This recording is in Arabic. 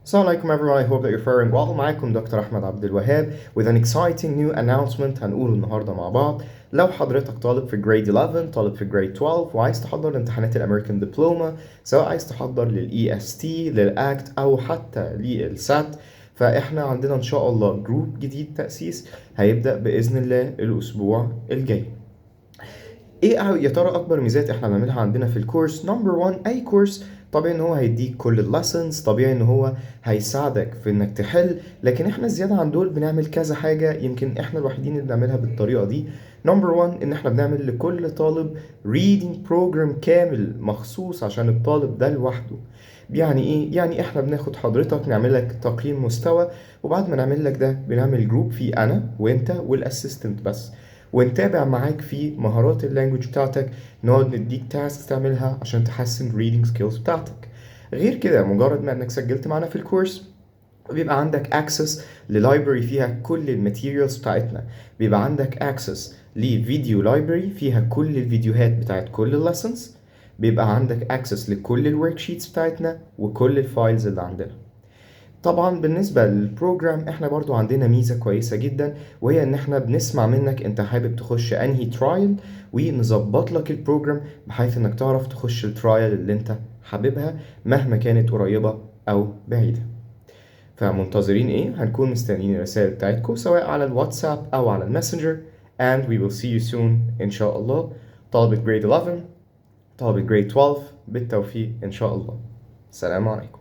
Assalamu alaikum everyone, I hope that you're faring well. معاكم دكتور أحمد عبد الوهاب with an exciting new announcement هنقوله النهاردة مع بعض. لو حضرتك طالب في grade 11 طالب في grade 12 وعايز تحضر لامتحانات الأمريكان دبلومة، سواء عايز تحضر لل EST للأكت أو حتى للسات، فإحنا عندنا إن شاء الله جروب جديد تأسيس هيبدأ بإذن الله الأسبوع الجاي. ايه يا ترى اكبر ميزات احنا بنعملها عندنا في الكورس؟ نمبر 1، اي كورس طبيعي ان هو هيديك كل الليسنز، طبيعي ان هو هيساعدك في انك تحل، لكن احنا زيادة عن دول بنعمل كذا حاجة يمكن احنا الوحيدين اللي بنعملها بالطريقة دي. نمبر 1 ان احنا بنعمل لكل طالب reading program كامل مخصوص عشان الطالب ده لوحده. يعني ايه؟ يعني احنا بناخد حضرتك نعمل لك تقييم مستوى، وبعد ما نعمل لك ده بنعمل جروب فيه انا وانت والاسيستنت بس، ونتابع معاك في مهارات اللانجوج بتاعتك، نقعد نديك تاسك تعملها عشان تحسن reading skills بتاعتك. غير كده مجرد ما انك سجلت معانا في الكورس بيبقى عندك access للايبرري فيها كل الماتيريالز بتاعتنا، بيبقى عندك access لفيديو لايبرري فيها كل الفيديوهات بتاعت كل الليسنز، بيبقى عندك access لكل الورك شيتس بتاعتنا وكل الفايلز اللي عندنا. طبعا بالنسبة للبروجرام احنا برضو عندنا ميزة كويسة جدا، وهي ان احنا بنسمع منك انت حابب تخش انهي ترايل ونظبط لك البروجرام بحيث انك تعرف تخش الترايل اللي انت حاببها مهما كانت قريبة او بعيدة. فمنتظرين ايه؟ هنكون مستنيين الرسائل بتاعتكم سواء على الواتساب او على الماسنجر and we will see you soon ان شاء الله. طلبة grade 11 طلبة grade 12 بالتوفيق ان شاء الله. السلام عليكم.